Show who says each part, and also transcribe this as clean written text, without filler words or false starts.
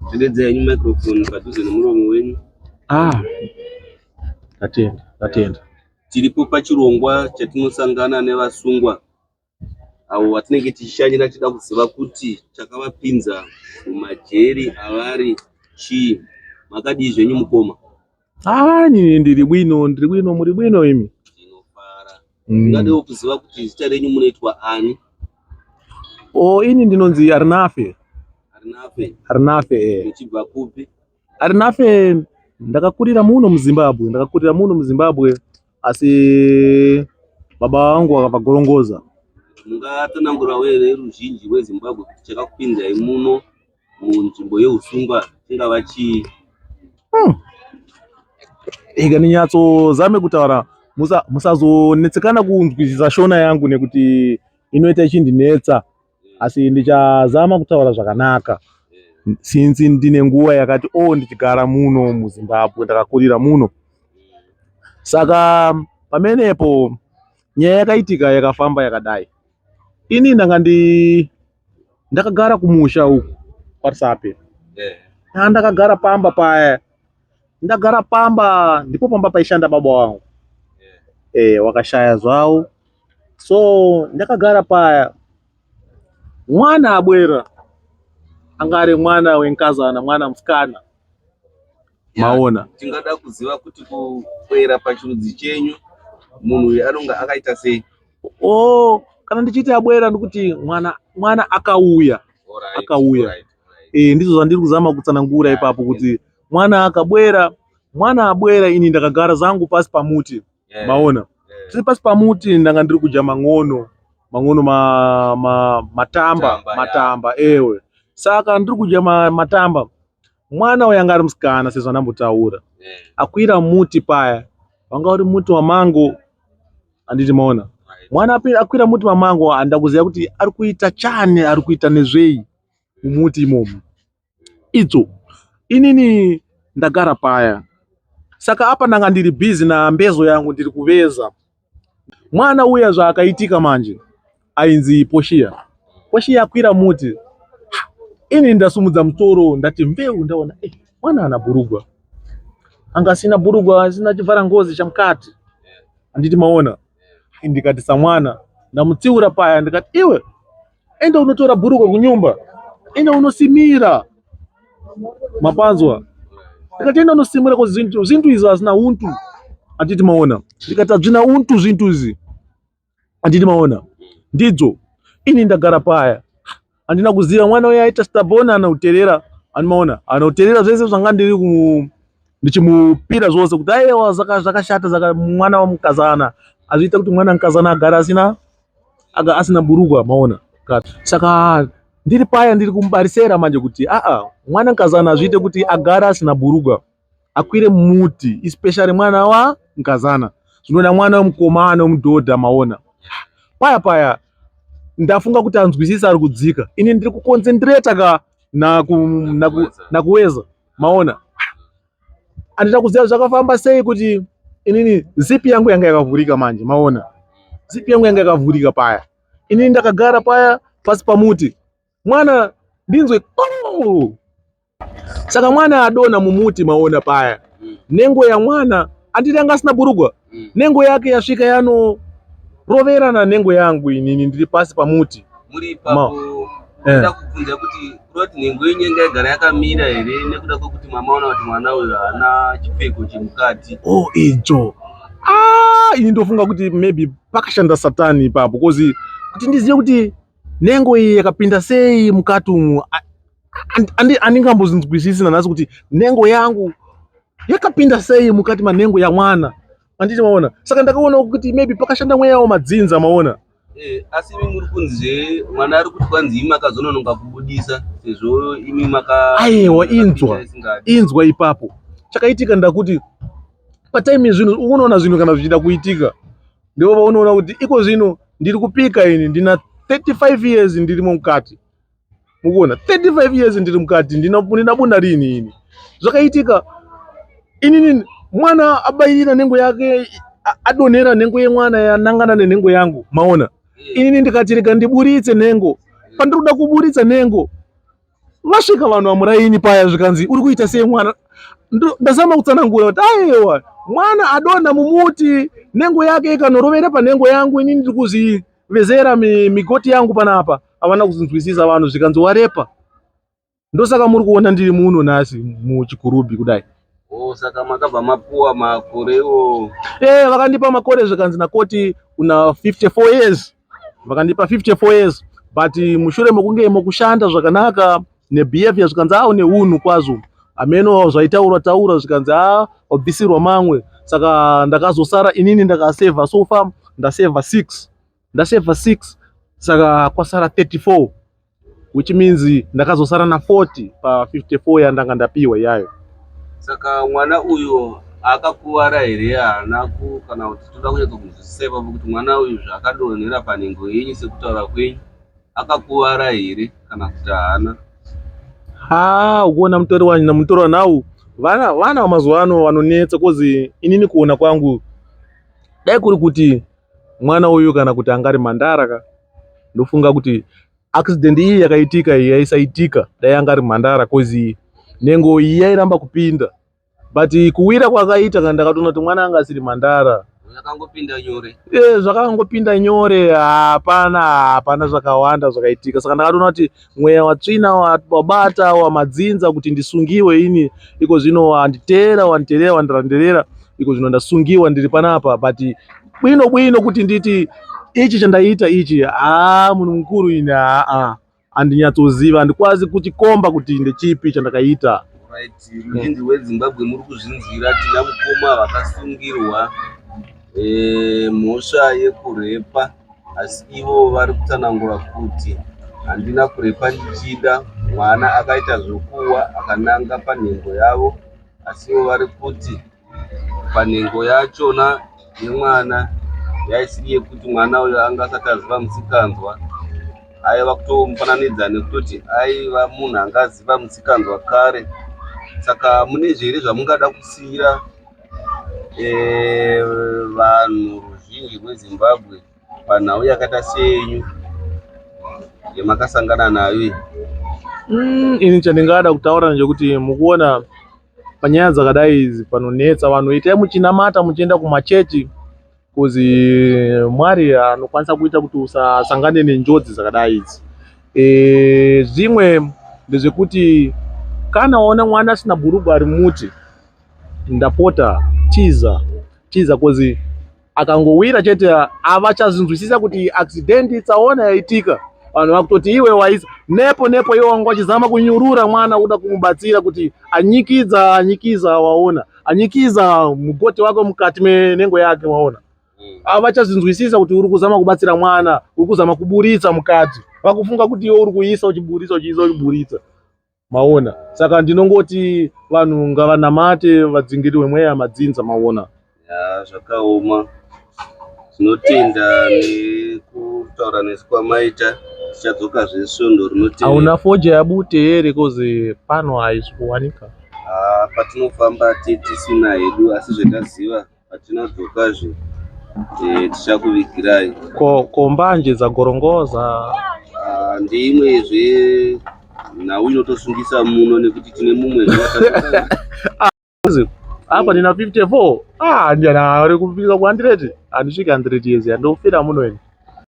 Speaker 1: Tidedza yenyu microphone padhuze nemuromo wenyu.
Speaker 2: Tatenda.
Speaker 1: Tiripo pachirongwa chatinosangana nevasungwa avo vatinenge tichishanyira tida kuziva kuti chakavapinza mumajeri avari chii. Makadii zvenyu mukoma?
Speaker 2: Nini ndiri bwino, muri bwino imi?
Speaker 1: Ndinofara. Ndingadewo kuziva kuti zita renyu munoitwa ani?
Speaker 2: Ini ndinonzi Arinafe.
Speaker 1: Arinafe. Muchibva kupi?
Speaker 2: Arinafe ndakakurira muno muZimbabwe. Asi baba vangu vakapagolongoza.
Speaker 1: Mungatanangurawo here ruzhinji rweZimbabwe kuti chakakupinzai muno munzvimbo yeusungwa chingava chii?
Speaker 2: Ika ninyatsozame kutaura musazonetsekana kunzwisisa shona yangu nekuti inoita ichindinetsa, asi ndichazama kutaura zvakanaka since ndine nguva yakati ndichigara muno muZimbabwe, ndakakurira muno. Saka pamenepo nyaya yakaitika yakafamba yakadai. Ini ndakagara kumusha uku kwaTsape. Ndakagara pamba paya. Ndagara pamba, ndipo pamba paishanda baba wangu. Wakashaya zvavo. So ndakagara paya. Mwana abwera. Angari mwana wenkazana, mwana musikana. Maona.
Speaker 1: Tingada kuziva kuti kukwera pachirudzi chenyu munhu uyu anonga akaita sei?
Speaker 2: Kana ndichiti abwera ndikuti mwana akauya.
Speaker 1: Right.
Speaker 2: Ndizvo zvandiri kuzama kutsanangura ipapo kuti mwana abwera, ini ndakagara zangu pasi pamuti. Maona. Tiri pasi pamuti ndanga ndiri kudya mang'ono matamba ewe. Saka ndiri kudya matamba. Mwana wanga ari musikana sezvo ndambotaura. Akwira muti paya. Wanga uri muti wamango. Anditi maona. Mwana akwira muti wamango, andakuziva kuti ari kuita chane, ari kuita nezvei mumuti imomo. Idzo. Inini ndagara paya. Saka apa ndanga ndiri busy na mbezo yangu ndiri kuveza. Mwana uya zvaakaitika manje ainzi Poshia. Poshia akwira muti. Ini ndasumudza musoro ndati mbeu ndaona mwana ana burugwa. Anga sina burugwa, sina chivhara ngozi chamukati. Anditi maona. Ndikati samwana ndamutsiura paya ndikati iwe enda unotora burugwa kunyumba. Enda unosimira. Mapanzwa. Ndikati enda unosimira kwa zvintu izvi hazina untu. Anditi maona. Ndikati hazvina untu zvintu izvi. Anditi maona. Ndidzo. Ini ndagara paya. Andina kuziva mwana uya aita stabona anauterera. Animaona. Anauterera zvese zvanga ndiri ndichimupira zvose kuti aiwa zvakashata mwana wamukazana. Azviita kuti mwana mukazana agara asina burugwa, maona. Saka ndiri paya ndiri kumubarisera manje kuti mwana mukazana azviite kuti agara asina burugwa. Akwire muti, especially mwana wa mukazana. Zvinoda mwana wemukomana wemudhodha, maona. Paya ndafunga kuti anzwisisa ari kudzika. Ini ndiri kuconcentrate nakuweza, maona. Andida kuziva zvakafamba sei kuti inini zipi yangu yanga yakavhurika manje, maona. Zipi yangu yanga yakavhurika paya. Inini ndakagara paya pasi pamuti. Mwana ndinzwe Saka mwana adona mumuti, maona paya. Nengo ya mwana anditi anga asina burugwa. Nengo yake yasvika roverana nengo yangu inini ndiri pasi pamuti.
Speaker 1: Muri ipapo nda kubvunza kuti kuroti nengo yenyu yanga yagara yakamira here nekuda kwekuti mamaona kuti mwana uyu haana chipfeko chemukati?
Speaker 2: Idzo. Ini ndofunga kuti maybe pakashanda satani ipapo kuti ndizive kuti nengo iyi yakapinda sei mukati umu. Andingambozinzwisisi nanhasi kuti nengo yangu yakapinda sei mukati manengo ya mwana. Anditi maona. Saka ndakaona kuti maybe pakashanda mweya wamadzinza, maona.
Speaker 1: Asi imi muri kunzi mwana ari kuti kwanzi imi makazonononga kubudisa sezvo imi
Speaker 2: aiwa inzwa ipapo. Chakaitika ndakuti patime zvino unoona zvinhu kana zvichida kuitika. Ndipo unoona kuti iko zvino ndiri kupika ini ndina 35 years ndiri mukati. Mukuona 35 years ndiri mukati ndinabunda rini ini. Zvakaitika inini mwana abayira nengo yake adonera nengo yemwana yanangana nenengo yangu, maona. Inini ndikati rega ndiburitse nengo. Pandiri kuda kuburitsa nengo vasvika vanhu vamuraini paya zvikanzi uri kuita sei mwana, ndazama kutsanangura kuti aiwa mwana adonha mumuti, nhengo yake ikanorovera panhengo yangu, inini ndiri kuzivezera migoti yangu panapa. Havana kuzinzwisisa vanhu, zvikanzi warepa. Ndosaka muri kuona ndiri muno nhasi muchikurubhi kudai.
Speaker 1: Saka makabva mapuwa makorewo?
Speaker 2: Vakandipa makore zvikanzi nakoti una 54 years. Vakandipa 54 years. But mushure mekunge mokushanda zvakanaka nebehavior zvikanzi une unhu kwazvo, ameno zvaitaura zvikanzi wabvisirwa mamwe. Saka ndakazosara inini ndakasevha so far, ndasevha 6. Saka kwasara 34, which means ndakazosara na 40 pa 54 yandanga ndapiwa iyayo.
Speaker 1: Saka mwana uyu akakuwara here? Haana kana kuti toda kunyatsa kunzwisisa kuti mwana uyu zvakadonhera panhengo yenyu sekutaura kwenyu, akakuwara here kana kuti haana?
Speaker 2: Ukuona mutori wanhau vana vamazuva ano vanonetsa, kozi inini kuona kwangu dai kuri kuti mwana uyu kana kuti angari mhandara ndofunga kuti accident iyi yakaitika iyi yaisaitika dai angari mhandara, kozi nhengo iyi yairamba kupinda. But kuwira kwakaita kana ndakatoona kuti mwana anga asiri mhandara,
Speaker 1: zvakangopinda nyore.
Speaker 2: Zvakangopinda nyore, hapana zvakawanda zvakaitika. Saka ndakatoona kuti mweya watsvina wabata wamadzinza kuti ndisungiwe ini, iko zvino wandiranderera, iko zvino ndasungiwa ndiri panapa. But bwino kuti nditi ichi chandaita ichi, munhu mukuru ini, handinyatsoziva, handikwazi kuchikomba kuti ndechipi chandakaita.
Speaker 1: Ruzhinji rweZimbabwe muri kuzvinzwira, tina mukoma vakasungirwa mhosva yekurepa, asi ivo vari kutsanangura kuti handina kurepa ndichida, mwana akaita zvokuwa akananga panhengo yavo, asi ivo vari kuti panhengo yachona yemwana yaisiri yekuti mwana uyo anga asati aziva musikanzwa, aiva kutomufananidza nekutoti aiva munhu anga aziva musikanzwa kare. Saka mune zviri zvamungada kusiyira vanhu ruzhinji rweZimbabwe panhau yakaita seyenyu yamakasangana nayo?
Speaker 2: Ini chandingada kutaura ndechekuti mukuona panyaya dzakadai idzi panonetsa vanhu, itai muchinamata muchienda kumachechi, kozi Mwari anokwanisa kuita kuti usasangane nenjodzi dzakadai idzi. Zvimwe ndezvekuti kana waona mwana asina bhurugwa ari muti, ndapota chiza, kozi akangowira chete avachazinzwisisa kuti accident tsaona yaitika. Vanhu vakutoti iwe waisa nepo iwe wanga wachizama kunyurura mwana kuda kumubatsira kuti anyikiza, waona anyikiza mugoti wake mukati menhengo yake, waona avachazinzwisisa kuti uri kuzama kubatsira mwana, uri kuzama kuburitsa mukati, vakufunga kuti iwe uri kuisa uchiburitsa, maona. Saka ndinongoti vanhu ngavanamate, vadzingirwe mweya yamadzinza, maona.
Speaker 1: Zvakaoma. Tinotenda nekutaura nesu kwamaita, tichadzoka zvesvondo rinotevera.
Speaker 2: Hauna foja yabute here, kozi pano haisi kuwanika?
Speaker 1: Patinofamba tisina hedu, asi zvataziva patinadzokazve tichakuvigirai.
Speaker 2: Kombanje dzagorongoza
Speaker 1: ndeimwezve nhau inotosungisa muno nekuti tine mumwe
Speaker 2: apa ndina 54. Ndiyana ari kufika ku 100, handisviki 100 years, handofira muno ene.